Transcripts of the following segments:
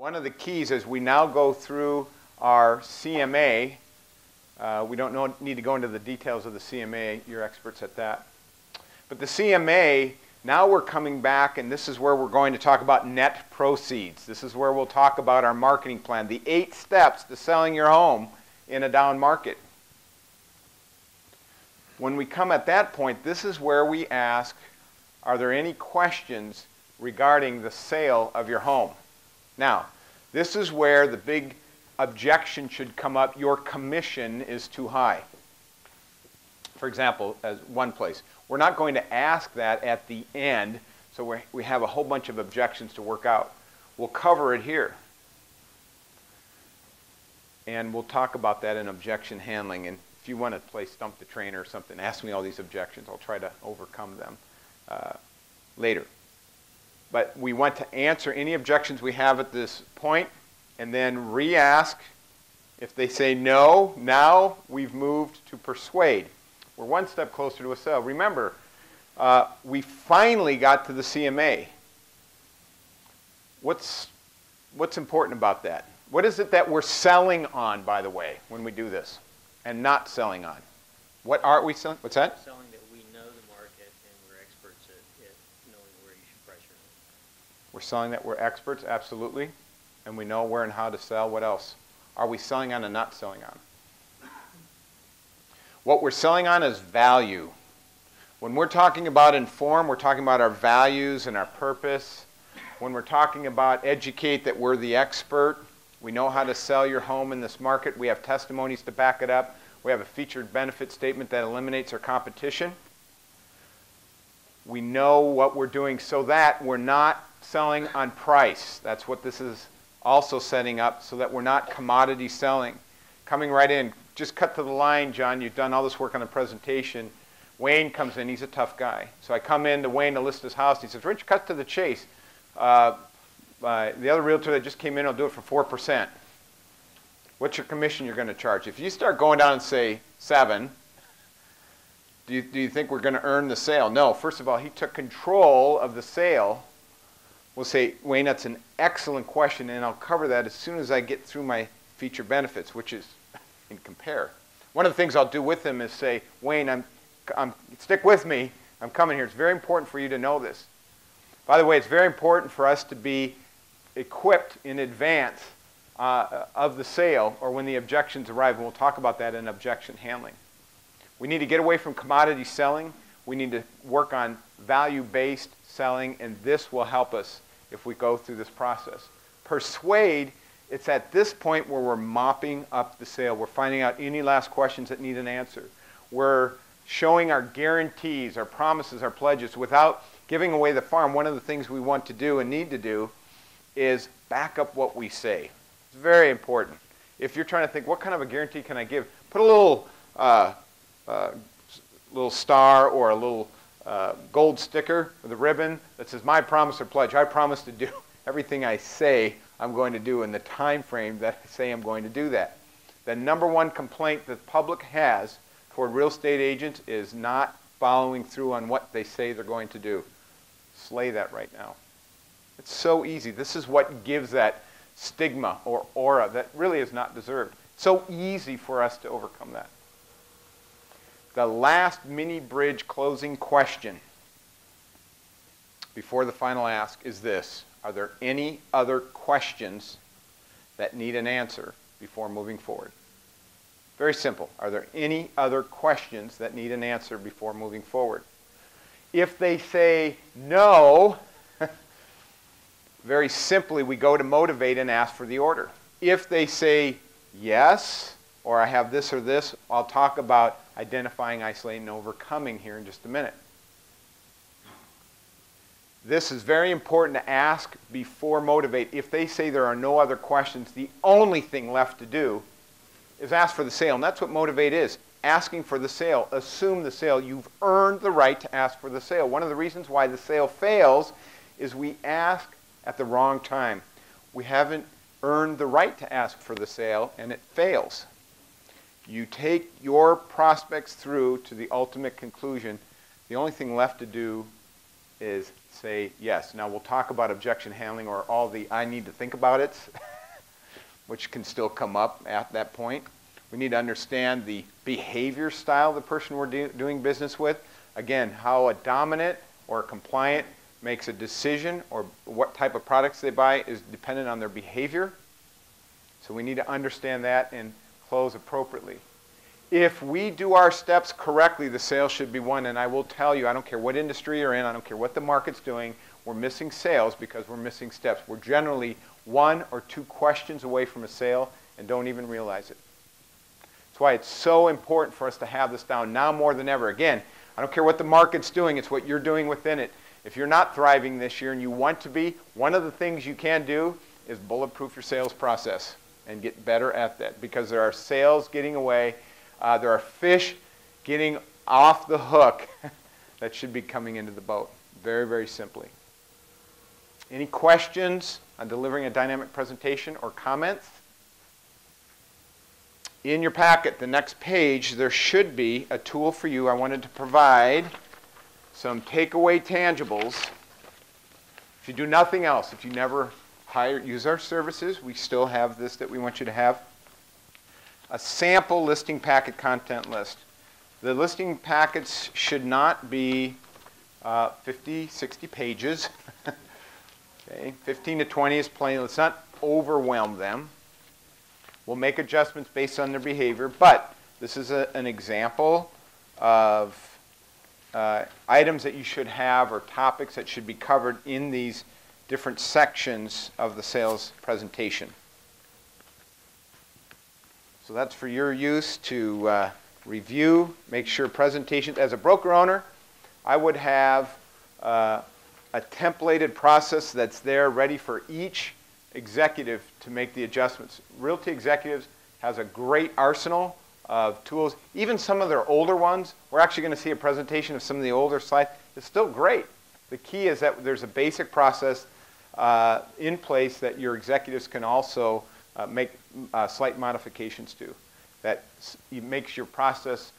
One of the keys as we now go through our CMA, we don't need to go into the details of the CMA, you're experts at that. But the CMA, now we're coming back, and this is where we're going to talk about net proceeds. This is where we'll talk about our marketing plan, the 8 steps to selling your home in a down market. When we come at that point, this is where we ask, are there any questions regarding the sale of your home? Now, this is where the big objection should come up. Your commission is too high. For example, as one place. We're not going to ask that at the end, so we have a whole bunch of objections to work out. We'll cover it here. And we'll talk about that in objection handling. And if you want to play Stump the Trainer or something, ask me all these objections. I'll try to overcome them later. But we want to answer any objections we have at this point and then re-ask. If they say no, now we've moved to persuade. We're one step closer to a sale. Remember, we finally got to the CMA. What's important about that? What is it that we're selling on, by the way, when we do this, and not selling on? What aren't we selling? What's that? Selling that we know the market and we're experts at knowing where you should price your home. We're selling that we're experts, absolutely, and we know where and how to sell. What else? Are we selling on and not selling on? What we're selling on is value. When we're talking about inform, we're talking about our values and our purpose. When we're talking about educate, that we're the expert. We know how to sell your home in this market. We have testimonies to back it up. We have a featured benefit statement that eliminates our competition. We know what we're doing so that we're not selling on price. That's what this is also setting up, so that we're not commodity selling. Coming right in, just cut to the line, John. You've done all this work on the presentation. Wayne comes in. He's a tough guy. So I come in to Wayne to list his house. He says, Rich, cut to the chase. The other realtor that just came in will do it for 4%. What's your commission you're going to charge? If you start going down and say 7, do you think we're going to earn the sale? No. First of all, he took control of the sale. We'll say, Wayne, that's an excellent question, and I'll cover that as soon as I get through my feature benefits, which is in compare. One of the things I'll do with him is say, Wayne, stick with me. I'm coming here. It's very important for you to know this. By the way, it's very important for us to be equipped in advance of the sale or when the objections arrive, and we'll talk about that in objection handling. We need to get away from commodity selling. We need to work on value-based selling, and this will help us if we go through this process. Persuade, it's at this point where we're mopping up the sale. We're finding out any last questions that need an answer. We're showing our guarantees, our promises, our pledges without giving away the farm. One of the things we want to do and need to do is back up what we say. It's very important. If you're trying to think, what kind of a guarantee can I give? Put a little star or a little gold sticker with a ribbon that says, my promise or pledge. I promise to do everything I say I'm going to do in the time frame that I say I'm going to do that. The number one complaint that the public has toward real estate agents is not following through on what they say they're going to do. Slay that right now. It's so easy. This is what gives that stigma or aura that really is not deserved. So easy for us to overcome that. The last mini bridge closing question before the final ask is this. Are there any other questions that need an answer before moving forward? Very simple. Are there any other questions that need an answer before moving forward? If they say no, very simply, we go to motivate and ask for the order. If they say yes, or I have this or this, I'll talk about identifying, isolating, and overcoming here in just a minute. This is very important to ask before motivate. If they say there are no other questions, the only thing left to do is ask for the sale. And that's what motivate is. Asking for the sale. Assume the sale. You've earned the right to ask for the sale. One of the reasons why the sale fails is we ask at the wrong time. We haven't earned the right to ask for the sale, and it fails. You take your prospects through to the ultimate conclusion. The only thing left to do is say yes. Now we'll talk about objection handling or all the I need to think about it, which can still come up at that point. We need to understand the behavior style of the person we're doing business with. Again, how a dominant or a compliant makes a decision or what type of products they buy is dependent on their behavior. So we need to understand that and close appropriately. If we do our steps correctly, the sale should be won. And I will tell you, I don't care what industry you're in, I don't care what the market's doing, we're missing sales because we're missing steps. We're generally 1 or 2 questions away from a sale and don't even realize it. That's why it's so important for us to have this down now more than ever. Again, I don't care what the market's doing, it's what you're doing within it. If you're not thriving this year and you want to be, one of the things you can do is bulletproof your sales process and get better at that, because there are sales getting away. There are fish getting off the hook that should be coming into the boat. Very, very simply. Any questions on delivering a dynamic presentation or comments? In your packet, the next page, there should be a tool for you. I wanted to provide some takeaway tangibles. If you do nothing else, if you never use our services, we still have this that we want you to have. A sample listing packet content list. The listing packets should not be 50, 60 pages. Okay, 15 to 20 is plenty. Let's not overwhelm them. We'll make adjustments based on their behavior, but this is an example of items that you should have or topics that should be covered in these different sections of the sales presentation. So that's for your use to review, make sure presentations. As a broker owner, I would have a templated process that's there ready for each executive to make the adjustments. Realty Executives has a great arsenal of tools. Even some of their older ones, we're actually going to see a presentation of some of the older slides. It's still great. The key is that there's a basic process in place that your executives can also make slight modifications to. That makes your process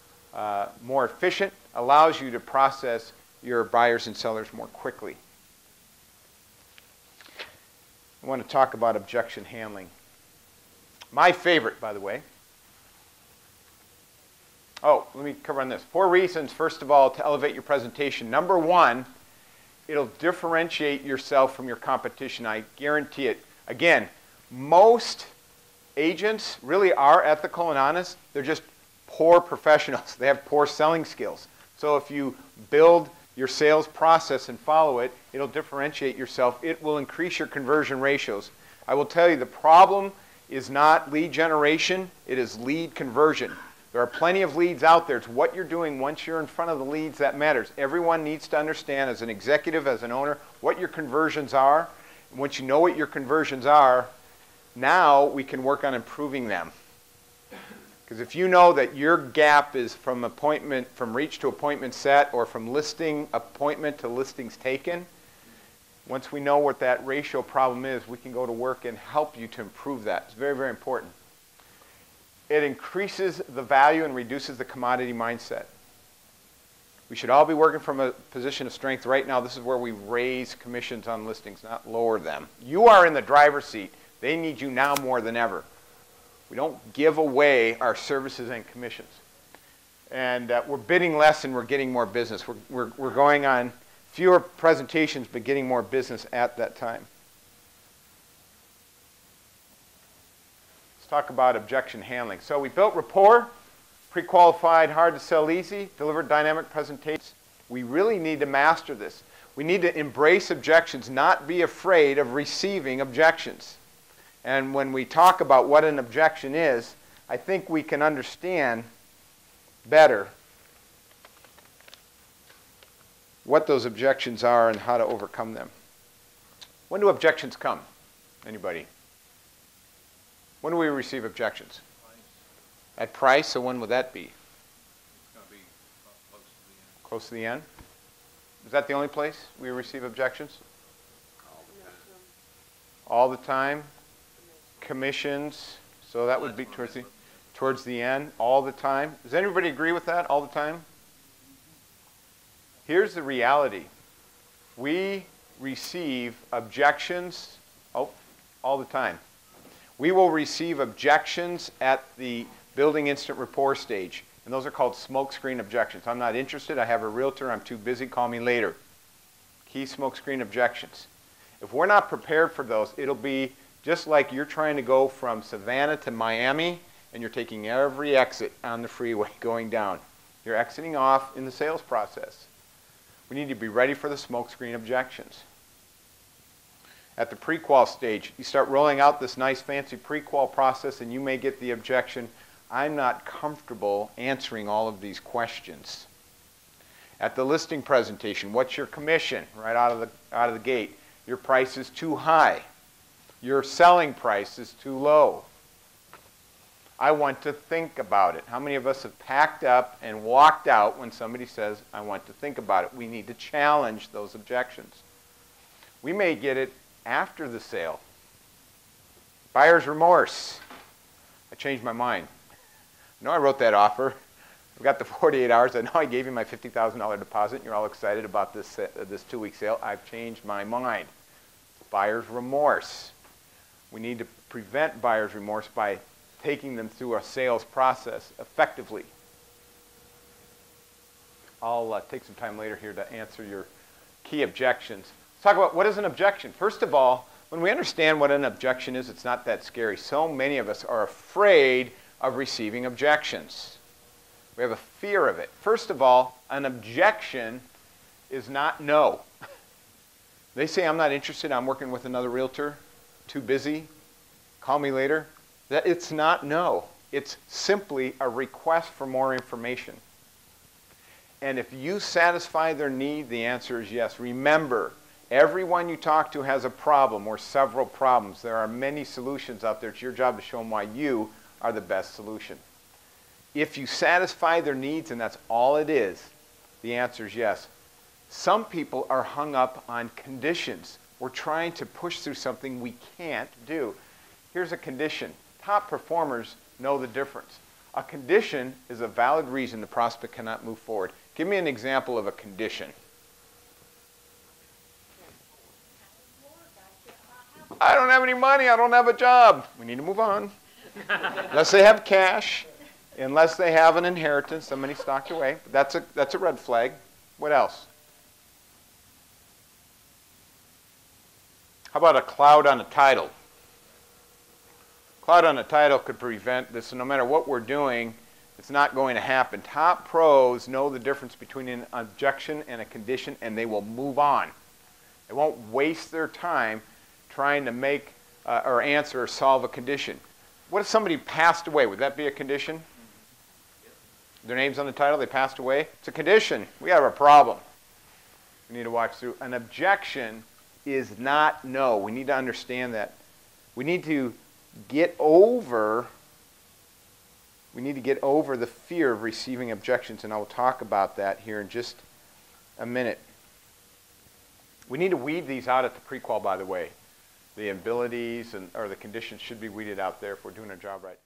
more efficient, allows you to process your buyers and sellers more quickly. I want to talk about objection handling. My favorite, by the way. Oh, let me cover on this. 4 reasons, first of all, to elevate your presentation. Number 1, it'll differentiate yourself from your competition. I guarantee it. Again, most agents really are ethical and honest. They're just poor professionals. They have poor selling skills. So if you build your sales process and follow it, it'll differentiate yourself. It will increase your conversion ratios. I will tell you, the problem is not lead generation, it is lead conversion. There are plenty of leads out there. It's what you're doing once you're in front of the leads that matters. Everyone needs to understand, as an executive, as an owner, what your conversions are. And once you know what your conversions are, now we can work on improving them. Because if you know that your gap is from reach to appointment set, or from listing appointment to listings taken, once we know what that ratio problem is, we can go to work and help you to improve that. It's very, very important. It increases the value and reduces the commodity mindset. We should all be working from a position of strength right now. This is where we raise commissions on listings, not lower them. You are in the driver's seat. They need you now more than ever. We don't give away our services and commissions. And we're bidding less and we're getting more business. We're going on fewer presentations but getting more business at that time. Let's talk about objection handling. So we built rapport, pre-qualified, hard to sell easy, delivered dynamic presentations. We really need to master this. We need to embrace objections, not be afraid of receiving objections. And when we talk about what an objection is, I think we can understand better what those objections are and how to overcome them. When do objections come? Anybody? When do we receive objections? At price, so when would that be? It's going to be close to the end. Close to the end? Is that the only place we receive objections? All the time? Commissions, so that would be towards the end, all the time. Does anybody agree with that, all the time? Here's the reality. We receive objections all the time. We will receive objections at the building instant rapport stage, and those are called smokescreen objections. I'm not interested, I have a realtor, I'm too busy, call me later. Key smokescreen objections. If we're not prepared for those, it'll be just like you're trying to go from Savannah to Miami and you're taking every exit on the freeway going down. You're exiting off in the sales process. We need to be ready for the smokescreen objections. At the pre-qual stage, you start rolling out this nice fancy pre-qual process and you may get the objection, I'm not comfortable answering all of these questions. At the listing presentation, what's your commission? Right out of the gate. Your price is too high. Your selling price is too low. I want to think about it. How many of us have packed up and walked out when somebody says, I want to think about it? We need to challenge those objections. We may get it after the sale. Buyer's remorse. I changed my mind. I know I wrote that offer. I've got the 48 hours. I know I gave you my $50,000 deposit. And you're all excited about this 2-week sale. I've changed my mind. Buyer's remorse. We need to prevent buyer's remorse by taking them through a sales process effectively. I'll take some time later here to answer your key objections. Let's talk about what is an objection. First of all, when we understand what an objection is, it's not that scary. So many of us are afraid of receiving objections. We have a fear of it. First of all, an objection is not no. They say, I'm not interested, I'm working with another realtor, too busy, call me later. It's not no. It's simply a request for more information. And if you satisfy their need, the answer is yes. Remember, everyone you talk to has a problem or several problems. There are many solutions out there. It's your job to show them why you are the best solution. If you satisfy their needs and that's all it is, the answer is yes. Some people are hung up on conditions. We're trying to push through something we can't do. Here's a condition. Top performers know the difference. A condition is a valid reason the prospect cannot move forward. Give me an example of a condition. I don't have any money, I don't have a job. We need to move on. Unless they have cash, unless they have an inheritance, somebody stocked away. That's a red flag. What else? How about a cloud on a title? Cloud on a title could prevent this. So no matter what we're doing, it's not going to happen. Top pros know the difference between an objection and a condition, and they will move on. They won't waste their time trying to make or answer or solve a condition. What if somebody passed away? Would that be a condition? Their name's on the title, they passed away? It's a condition. We have a problem. We need to watch through. An objection is not no. We need to understand that. We need to get over the fear of receiving objections, and I will talk about that here in just a minute. We need to weed these out at the pre-qual, by the way. The abilities or the conditions should be weeded out there if we're doing our job right.